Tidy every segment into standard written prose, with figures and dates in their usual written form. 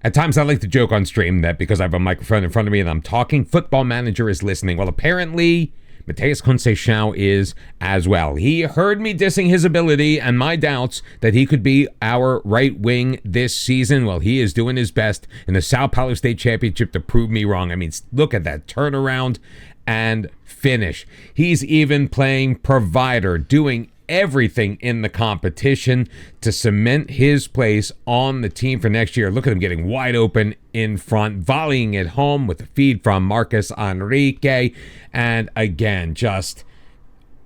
At times I like to joke on stream that because I have a microphone in front of me and I'm talking, Football Manager is listening. Well, apparently Matteas Conceição is as well. He heard me dissing his ability and my doubts that he could be our right wing this season. Well, he is doing his best in the Sao Paulo State Championship to prove me wrong. I mean, look at that turnaround and finish. He's even playing provider, doing everything in the competition to cement his place on the team for next year. Look at him getting wide open in front, volleying it home with a feed from Marcos Enrique. And again, just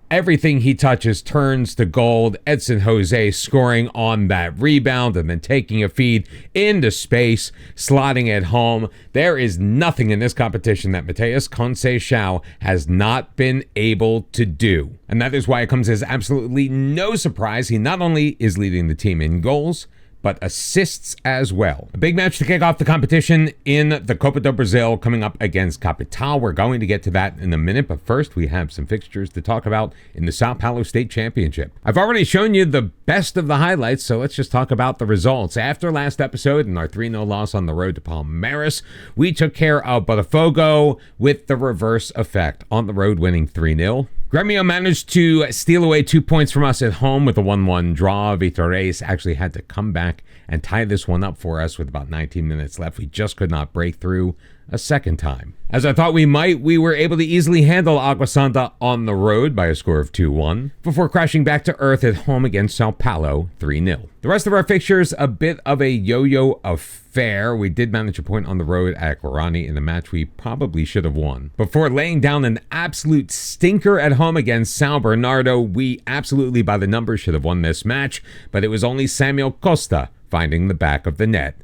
everything he touches turns to gold. Edson Jose scoring on that rebound and then taking a feed into space, slotting it home. There is nothing in this competition that Matteas Conceição has not been able to do. And that is why it comes as absolutely no surprise. He not only is leading the team in goals, but assists as well. A big match to kick off the competition in the Copa do Brasil coming up against Capital. We're going to get to that in a minute, but first we have some fixtures to talk about in the Sao Paulo State Championship. I've already shown you the best of the highlights, so let's just talk about the results. After last episode and our 3-0 loss on the road to Palmeiras, we took care of Botafogo with the reverse effect. On the road, winning 3-0. Grêmio managed to steal away 2 points from us at home with a 1-1 draw. Vitória actually had to come back and tie this one up for us with about 19 minutes left. We just could not break through a second time. As I thought we might, we were able to easily handle Água Santa on the road by a score of 2-1 before crashing back to earth at home against Sao Paulo 3-0. The rest of our fixtures, a bit of a yo-yo affair. We did manage a point on the road at Guarani in a match we probably should have won. Before laying down an absolute stinker at home against São Bernardo, we absolutely by the numbers should have won this match, but it was only Samuel Costa finding the back of the net.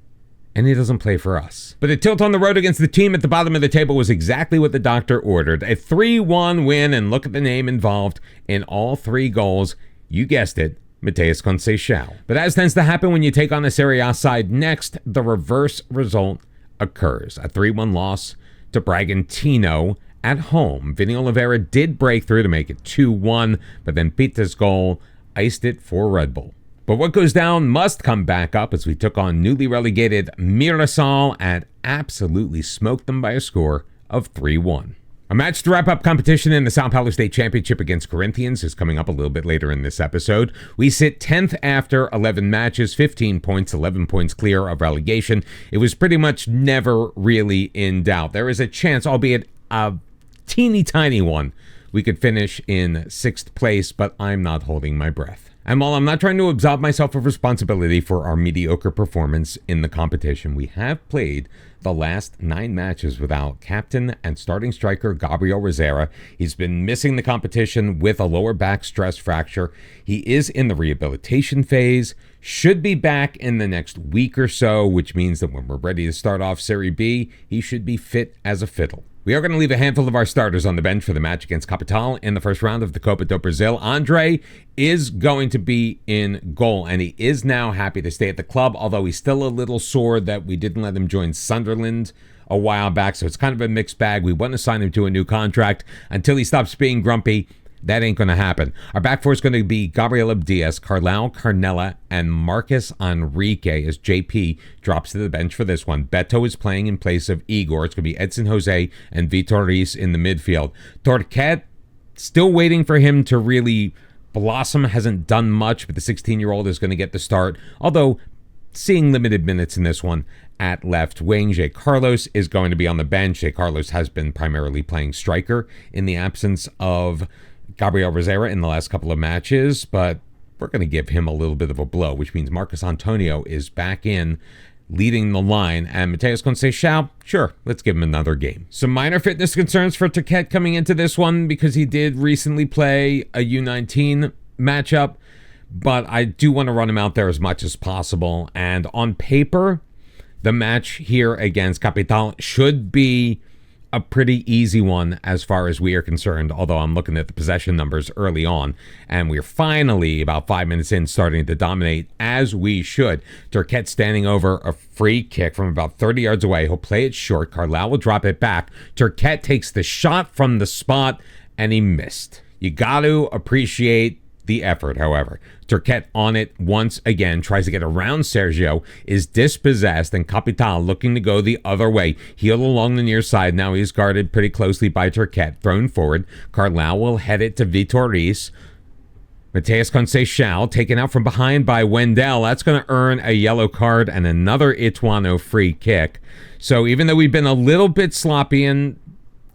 And he doesn't play for us. But a tilt on the road against the team at the bottom of the table was exactly what the doctor ordered. A 3-1 win, and look at the name involved in all 3 goals. You guessed it, Matteas Conceição. But as tends to happen when you take on a Serie A side next, the reverse result occurs. A 3-1 loss to Bragantino at home. Vini Oliveira did break through to make it 2-1, but then Pita's goal iced it for Red Bull. But what goes down must come back up as we took on newly relegated Mirassol and absolutely smoked them by a score of 3-1. A match to wrap up competition in the Sao Paulo State Championship against Corinthians is coming up a little bit later in this episode. We sit 10th after 11 matches, 15 points, 11 points clear of relegation. It was pretty much never really in doubt. There is a chance, albeit a teeny tiny one, we could finish in 6th place, but I'm not holding my breath. And while I'm not trying to absolve myself of responsibility for our mediocre performance in the competition, we have played the last 9 matches without captain and starting striker Gabriel Razera. He's been missing the competition with a lower back stress fracture. He is in the rehabilitation phase, should be back in the next week or so, which means that when we're ready to start off Série B, he should be fit as a fiddle. We are going to leave a handful of our starters on the bench for the match against Capital in the first round of the Copa do Brasil. Andre is going to be in goal, and he is now happy to stay at the club, although he's still a little sore that we didn't let him join Sunderland a while back, so it's kind of a mixed bag. We want to sign him to a new contract until he stops being grumpy. That ain't going to happen. Our back four is going to be Gabriel Diaz, Carlau Carnella, and Marcos Enrique as JP drops to the bench for this one. Beto is playing in place of Igor. It's going to be Edson Jose and Vitor Reis in the midfield. Torquet, still waiting for him to really blossom. Hasn't done much, but the 16-year-old is going to get the start, although seeing limited minutes in this one at left wing. Jay Carlos is going to be on the bench. Jay Carlos has been primarily playing striker in the absence of Gabriel Razera in the last couple of matches, but we're going to give him a little bit of a blow, which means Marcos Antonio is back in leading the line, and Matteas Conceição, sure, let's give him another game. Some minor fitness concerns for Torquet coming into this one because he did recently play a U19 matchup, but I do want to run him out there as much as possible, and on paper, the match here against Capital should be a pretty easy one as far as we are concerned, although I'm looking at the possession numbers early on, and we're finally, about 5 minutes in, starting to dominate as we should. Torquet standing over a free kick from about 30 yards away. He'll play it short. Carlau will drop it back. Torquet takes the shot from the spot, and he missed. You got to appreciate the effort, however. Turquette on it once again, tries to get around Sergio, is dispossessed, and Capital looking to go the other way. Heel along the near side. Now he's guarded pretty closely by Turquette. Thrown forward. Carlau will head it to Vitoris. Matteas Conceição taken out from behind by Wendell. That's going to earn a yellow card and another Ituano free kick. So even though we've been a little bit sloppy, and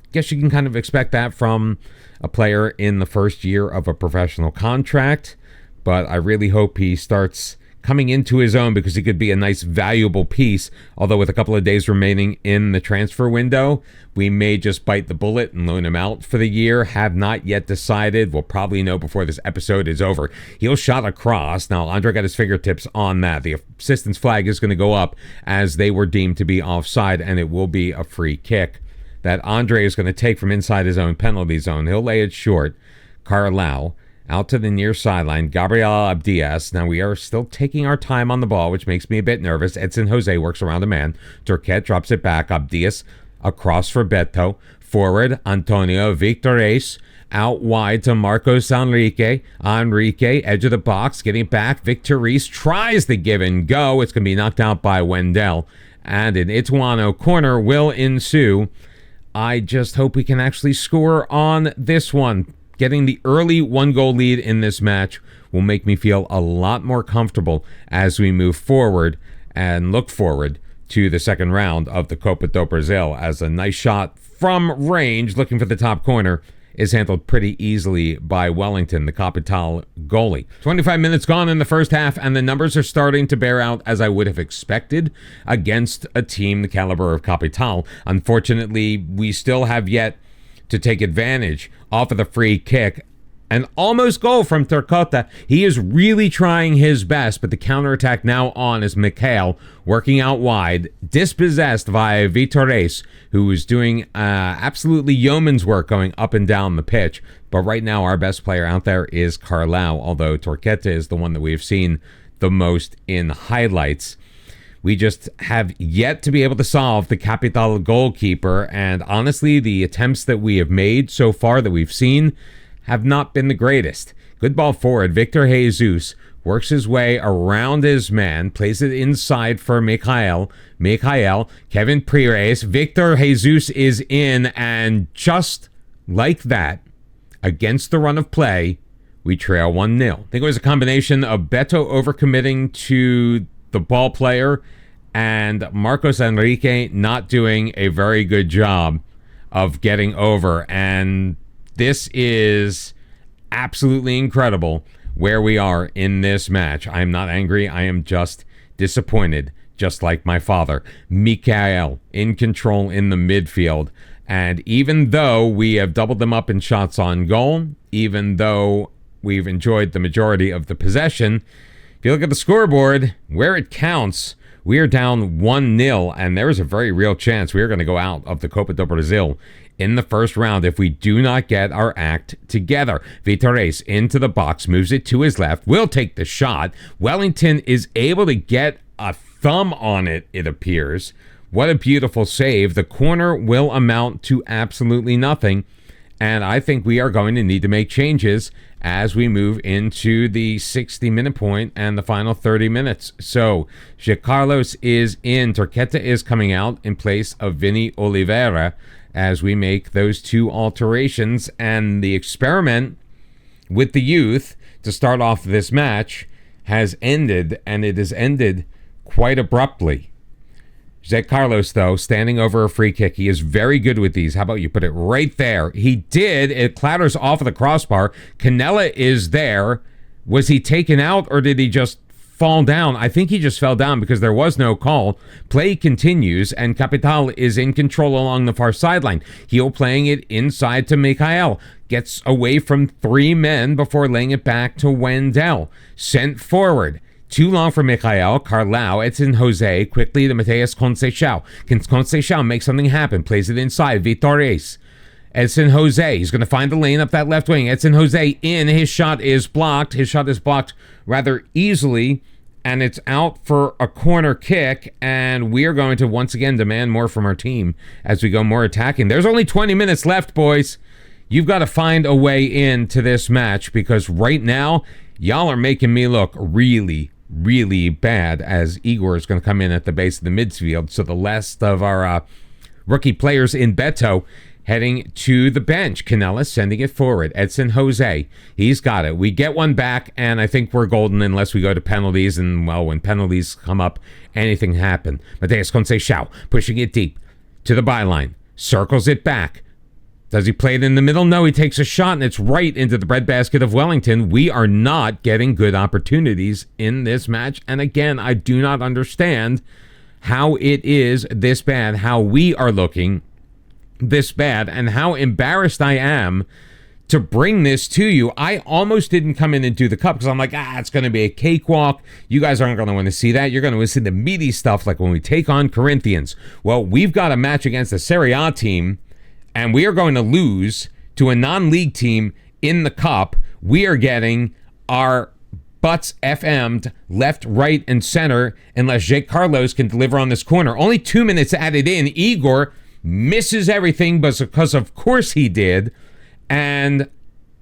I guess you can kind of expect that from a player in the first year of a professional contract, but I really hope he starts coming into his own, because he could be a nice valuable piece. Although with a couple of days remaining in the transfer window, we may just bite the bullet and loan him out for the year. Have not yet decided. We'll probably know before this episode is over. He'll shot across. Now Andre got his fingertips on that. The assistance flag is going to go up as they were deemed to be offside, and it will be a free kick that Andre is going to take from inside his own penalty zone. He'll lay it short. Carlau out to the near sideline. Gabriel Abdias. Now we are still taking our time on the ball, which makes me a bit nervous. Edson Jose works around a man. Turquette drops it back. Abdias across for Beto. Forward, Antonio Victores. Out wide to Marcos Enrique. Enrique, edge of the box, getting back. Victoris tries the give and go. It's going to be knocked out by Wendell. And an Ituano corner will ensue. I just hope we can actually score on this one. Getting the early 1-goal lead in this match will make me feel a lot more comfortable as we move forward and look forward to the second round of the Copa do Brasil, as a nice shot from range looking for the top corner is handled pretty easily by Wellington, the Capital goalie. 25 minutes gone in the first half, and the numbers are starting to bear out as I would have expected against a team the caliber of Capital. Unfortunately, we still have yet to take advantage off of the free kick. An almost goal from Turcotte. He is really trying his best, but the counterattack now on is Mikhail working out wide, dispossessed by Vitores, who is doing absolutely yeoman's work going up and down the pitch. But right now, our best player out there is Carlau, although Turquette is the one that we've seen the most in highlights. We just have yet to be able to solve the Capital goalkeeper, and honestly, the attempts that we have made so far that we've seen have not been the greatest. Good ball forward. Victor Jesus works his way around his man, plays it inside for Mikhail. Kevin Pires. Victor Jesus is in, and just like that, against the run of play, we trail 1-0. I think it was a combination of Beto overcommitting to the ball player and Marcos Enrique not doing a very good job of getting over. And this is absolutely incredible where we are in this match. I am not angry. I am just disappointed, just like my father. Mikhail in control in the midfield. And even though we have doubled them up in shots on goal, even though we've enjoyed the majority of the possession, if you look at the scoreboard, where it counts, we are down 1-0, and there is a very real chance we are going to go out of the Copa do Brasil in the first round if we do not get our act together. Vitores into the box, moves it to his left, will take the shot. Wellington is able to get a thumb on it, it appears. What a beautiful save. The corner will amount to absolutely nothing, and I think we are going to need to make changes as we move into the 60-minute point and the final 30 minutes. So, Carlos is in. Turquette is coming out in place of Vini Oliveira as we make those two alterations. And the experiment with the youth to start off this match has ended, and it has ended quite abruptly. Jose Carlos, though, standing over a free kick. He is very good with these. How about you put it right there? He did. It clatters off of the crossbar. Canella is there. Was he taken out, or did he just fall down? I think he just fell down because there was no call. Play continues, and Capital is in control along the far sideline. Heel playing it inside to Mikhail. Gets away from three men before laying it back to Wendell. Sent forward. Too long for Mikhail. Carlau, Edson Jose, quickly to Matteas Conceição. Can Conceição make something happen? Plays it inside. Vitores. Edson Jose, he's going to find the lane up that left wing. Edson Jose in. His shot is blocked. His shot is blocked rather easily, and it's out for a corner kick, and we are going to once again demand more from our team as we go more attacking. There's only 20 minutes left, boys. you've got to find a way into this match, because right now, y'all are making me look really, really bad, as Igor is going to come in at the base of the midfield. So the last of our rookie players in Beto heading to the bench. Canella sending it forward. Edson Jose, he's got it. We get one back, and I think we're golden unless we go to penalties. And, well, when penalties come up, anything can happen. Matteas Conceição pushing it deep to the byline. Circles it back. Does he play it in the middle? No, he takes a shot, and it's right into the breadbasket of Wellington. We are not getting good opportunities in this match. And again, I do not understand how it is this bad, how we are looking this bad, and how embarrassed I am to bring this to you. I almost didn't come in and do the cup because I'm like, it's going to be a cakewalk. You guys aren't going to want to see that. You're going to want to see the meaty stuff like when we take on Corinthians. Well, we've got a match against a Serie A team, and we are going to lose to a non-league team in the cup. We are getting our butts FM'd left, right, and center unless Jake Carlos can deliver on this corner. Only 2 minutes added in. Igor misses everything, but because of course he did. And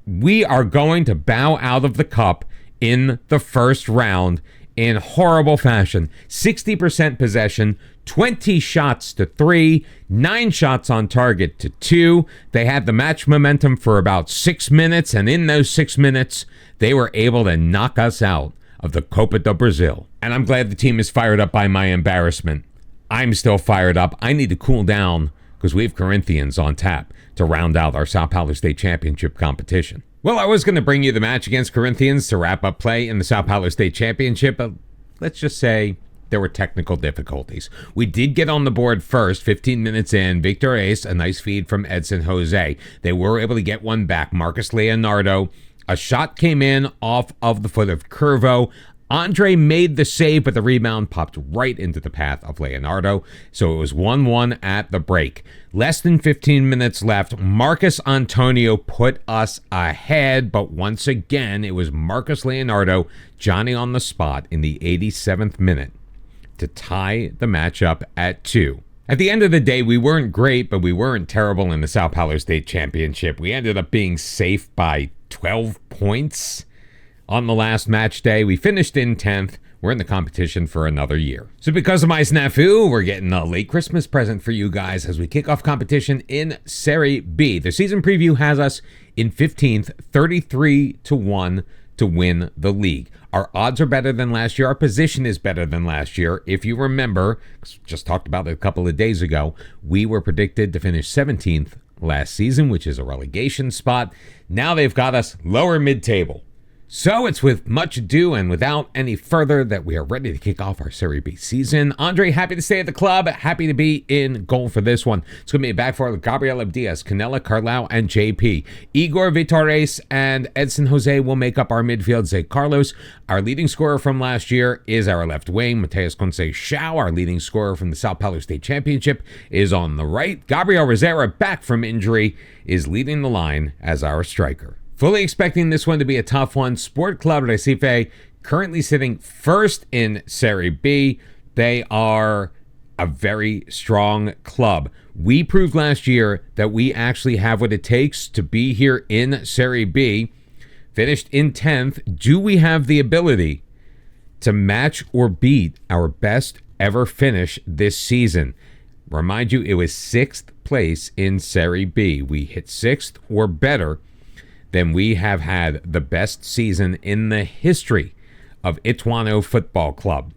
we are going to bow out of the cup in the first round in horrible fashion. 60% possession, 20 shots to 3, 9 shots on target to 2. They had the match momentum for about 6 minutes, and in those 6 minutes, they were able to knock us out of the Copa do Brasil. And I'm glad the team is fired up by my embarrassment. I'm still fired up. I need to cool down because we have Corinthians on tap to round out our Sao Paulo State Championship competition. Well, I was going to bring you the match against Corinthians to wrap up play in the Sao Paulo State Championship, but let's just say there were technical difficulties. We did get on the board first, 15 minutes in. Victor Ace, a nice feed from Edson Jose. They were able to get one back. Marcus Leonardo, a shot came in off of the foot of Curvo. Andre made the save, but the rebound popped right into the path of Leonardo. So it was 1-1 at the break. Less than 15 minutes left. Marcus Antonio put us ahead, but once again, it was Marcus Leonardo, Johnny on the spot in the 87th minute to tie the match up at 2. At the end of the day, we weren't great, but we weren't terrible in the Sao Paulo State Championship. We ended up being safe by 12 points. On the last match day, we finished in 10th. We're in the competition for another year. So because of my snafu, we're getting a late Christmas present for you guys as we kick off competition in Série B. The season preview has us in 15th, 33-1 to win the league. Our odds are better than last year. Our position is better than last year. If you remember, just talked about it a couple of days ago, we were predicted to finish 17th last season, which is a relegation spot. Now they've got us lower mid-table. So it's with much ado and without any further that we are ready to kick off our Série B season. Andre, happy to stay at the club, happy to be in goal for this one. It's going to be a back four with Gabriel Diaz, Canella, Carlau, and JP. Igor Vitores and Edson Jose will make up our midfield. Zay Carlos, our leading scorer from last year, is our left wing. Matteas Conceição, our leading scorer from the Sao Paulo State Championship, is on the right. Gabriel Razera, back from injury, is leading the line as our striker. Fully expecting this one to be a tough one. Sport Club Recife currently sitting first in Série B. They are a very strong club. We proved last year that we actually have what it takes to be here in Série B. Finished in 10th. Do we have the ability to match or beat our best ever finish this season? Remind you, it was 6th place in Série B. We hit 6th or better. Then we have had the best season in the history of Ituano Football Club.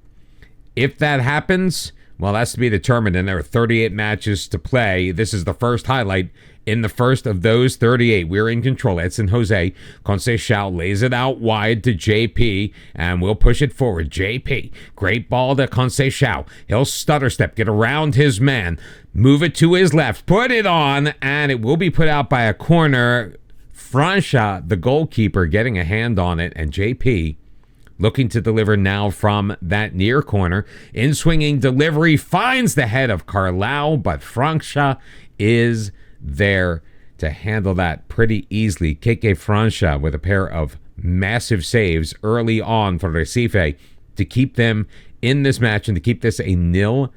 If that happens, well, that's to be determined, and there are 38 matches to play. This is the first highlight. In the first of those 38, we're in control. Edson Jose, Conceição lays it out wide to JP, and we'll push it forward. JP, great ball to Conceição. He'll stutter step, get around his man, move it to his left, put it on, and it will be put out by a corner. Francia, the goalkeeper, getting a hand on it, and JP looking to deliver now from that near corner. In swinging delivery, finds the head of Carlau, but Francia is there to handle that pretty easily. Keke Francia with a pair of massive saves early on for Recife to keep them in this match and to keep this a 0-0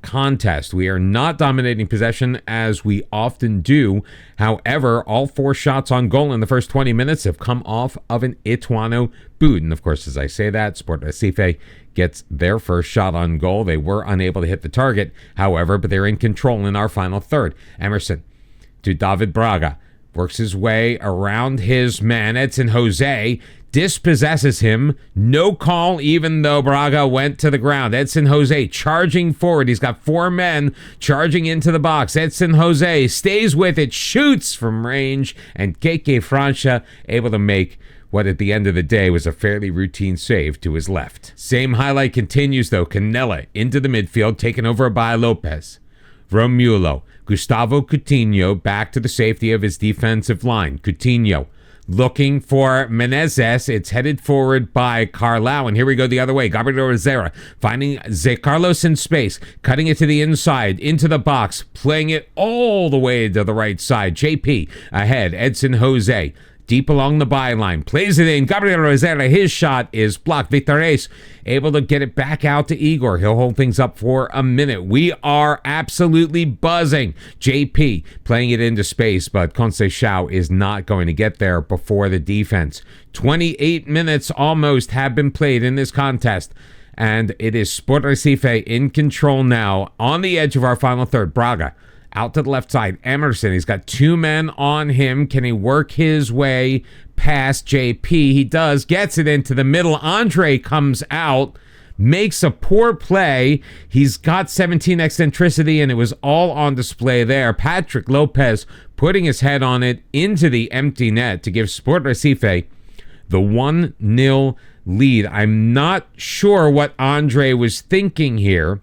contest. We are not dominating possession as we often do. However, all 4 shots on goal in the first 20 minutes have come off of an Ituano boot. And of course, as I say that, Sport Recife gets their first shot on goal. They were unable to hit the target, however, but they're in control in our final third. Emerson to David Braga. Works his way around his man, Edson Jose, dispossesses him. No call, even though Braga went to the ground. Edson Jose charging forward. He's got 4 men charging into the box. Edson Jose stays with it, shoots from range, and Keke Francia able to make what at the end of the day was a fairly routine save to his left. Same highlight continues, though. Canella into the midfield, taken over by Lopez. Romulo. Gustavo Coutinho back to the safety of his defensive line. Coutinho looking for Menezes. It's headed forward by Carlau. And here we go the other way. Gabriel Razera finding Zé Carlos in space. Cutting it to the inside, into the box. Playing it all the way to the right side. JP ahead. Edson Jose. Deep along the byline, plays it in. Gabriel Razera, his shot is blocked. Victorés able to get it back out to Igor. He'll hold things up for a minute. We are absolutely buzzing. JP playing it into space, but Conceição is not going to get there before the defense. 28 minutes almost have been played in this contest, and it is Sport Recife in control now on the edge of our final third. Braga out to the left side. Emerson, he's got 2 men on him. Can he work his way past JP? He does. Gets it into the middle. Andre comes out, makes a poor play. He's got 17 eccentricity, and it was all on display there. Patrick Lopez putting his head on it into the empty net to give Sport Recife the 1-0 lead. I'm not sure what Andre was thinking here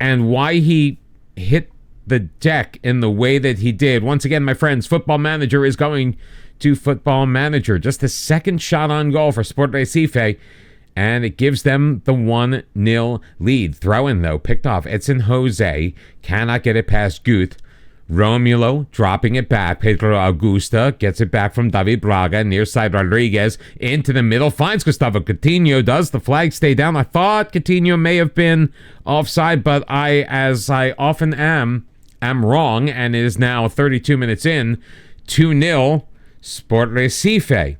and why he hit the deck in the way that he did. Once again, my friends, Football Manager is going to Football Manager. Just the second shot on goal for Sport Recife, and it gives them the 1-0 lead. Throw-in, though, picked off. Edson Jose cannot get it past Guth. Romulo dropping it back. Pedro Augusta gets it back from David Braga. Near side Rodriguez into the middle. Finds Gustavo Coutinho. Does the flag stay down? I thought Coutinho may have been offside, but I, as I often am wrong, and it is now 32 minutes in. 2-0 Sport Recife.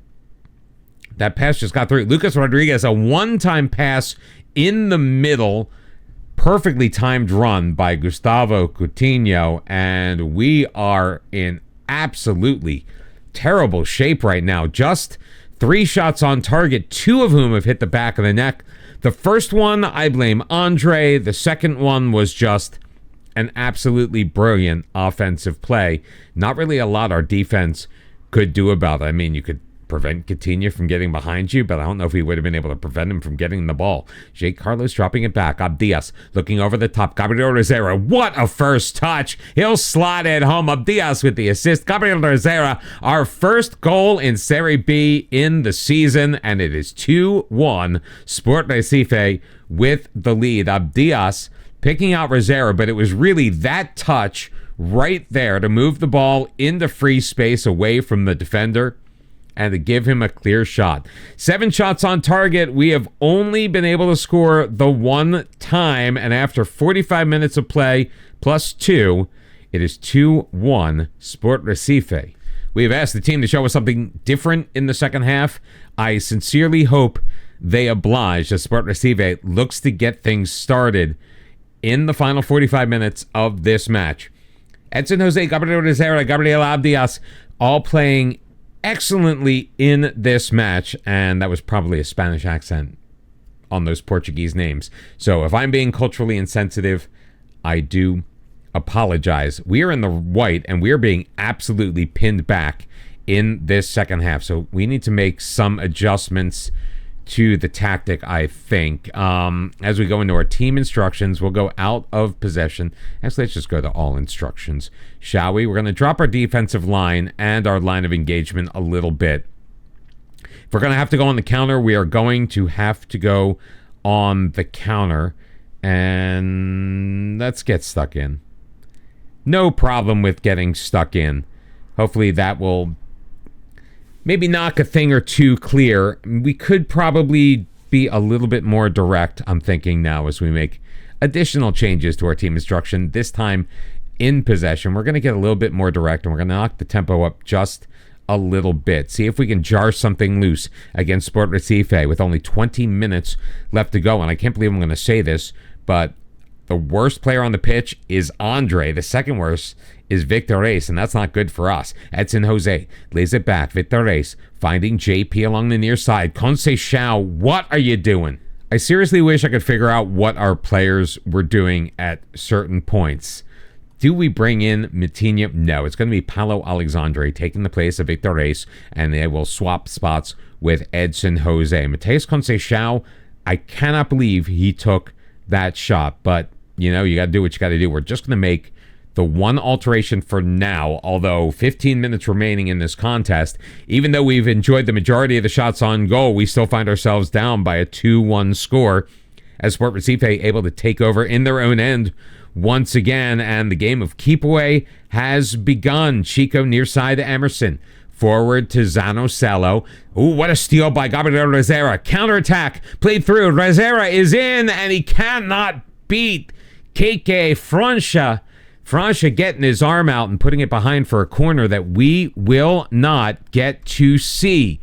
That pass just got through. Lucas Rodriguez, a one-time pass in the middle. Perfectly timed run by Gustavo Coutinho, and we are in absolutely terrible shape right now. Just 3 shots on target, 2 of whom have hit the back of the net. The first one, I blame Andre. The second one was just an absolutely brilliant offensive play. Not really a lot our defense could do about it. I mean, you could prevent Coutinho from getting behind you, but I don't know if he would have been able to prevent him from getting the ball. Jake Carlos dropping it back. Abdias looking over the top. Gabriel Razera, what a first touch. He'll slot it home. Abdias with the assist. Gabriel Razera, our first goal in Série B in the season, and it is 2-1. Sport Recife with the lead. Abdias picking out Razera, but it was really that touch right there to move the ball into free space away from the defender and to give him a clear shot. 7 shots on target. We have only been able to score the 1 time, and after 45 minutes of play plus 2, it is 2-1 Sport Recife. We have asked the team to show us something different in the second half. I sincerely hope they oblige as Sport Recife looks to get things started in the final 45 minutes of this match. Edson Jose, Gabriel Razera, Gabriel Abdias, all playing excellently in this match, and that was probably a Spanish accent on those Portuguese names. So if I'm being culturally insensitive, I do apologize. We are in the white, and we are being absolutely pinned back in this second half. So we need to make some adjustments to the tactic, I think. As we go into our team instructions, we'll go out of possession. Actually, let's just go to all instructions, shall we? We're going to drop our defensive line and our line of engagement a little bit. If we're going to have to go on the counter, we are going to have to go on the counter. And let's get stuck in. No problem with getting stuck in. Hopefully that will maybe knock a thing or two clear. We could probably be a little bit more direct, I'm thinking now, as we make additional changes to our team instruction. This time in possession, we're going to get a little bit more direct, and we're going to knock the tempo up just a little bit. See if we can jar something loose against Sport Recife with only 20 minutes left to go. And I can't believe I'm going to say this, but the worst player on the pitch is Andre. The second worst is Victor Reis, and that's not good for us. Edson Jose lays it back. Victor Reis finding JP along the near side. Conceição, what are you doing? I seriously wish I could figure out what our players were doing at certain points. Do we bring in Matinha? No, it's going to be Paulo Alexandre taking the place of Victor Reis, and they will swap spots with Edson Jose. Matteas Conceição, I cannot believe he took that shot, but you know, you got to do what you got to do. We're just going to make the one alteration for now, although 15 minutes remaining in this contest. Even though we've enjoyed the majority of the shots on goal, we still find ourselves down by a 2-1 score as Sport Recife able to take over in their own end once again, and the game of keep away has begun. Chico near side to Emerson. Forward to Zanocelo. Ooh, what a steal by Gabriel Razera. Counterattack played through. Razera is in, and he cannot beat Keke Francia. Francia getting his arm out and putting it behind for a corner that we will not get to see.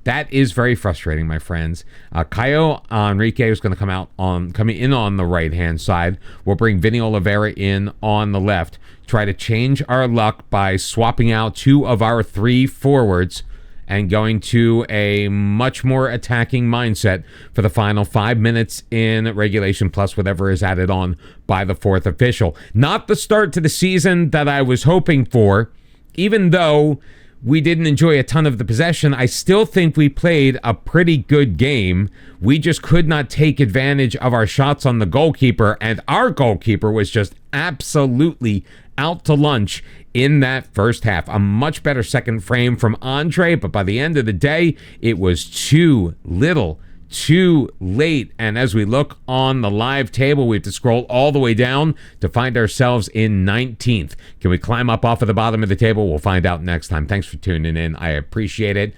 That is very frustrating, my friends. Caio Enrique is going to coming in on the right-hand side. We'll bring Vinny Oliveira in on the left. Try to change our luck by swapping out 2 of our 3 forwards and going to a much more attacking mindset for the final 5 minutes in regulation, plus whatever is added on by the 4th official. Not the start to the season that I was hoping for. Even though we didn't enjoy a ton of the possession, I still think we played a pretty good game. We just could not take advantage of our shots on the goalkeeper, and our goalkeeper was just absolutely out to lunch in that first half. A much better second frame from Andre, but by the end of the day, it was too little, too late. And as we look on the live table, we have to scroll all the way down to find ourselves in 19th. Can we climb up off of the bottom of the table? We'll find out next time. Thanks for tuning in. I appreciate it.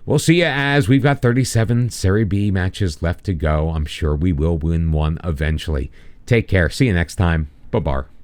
We'll see you as we've got 37 Serie B matches left to go. I'm sure we will win one eventually. Take care. See you next time. Bye-bye.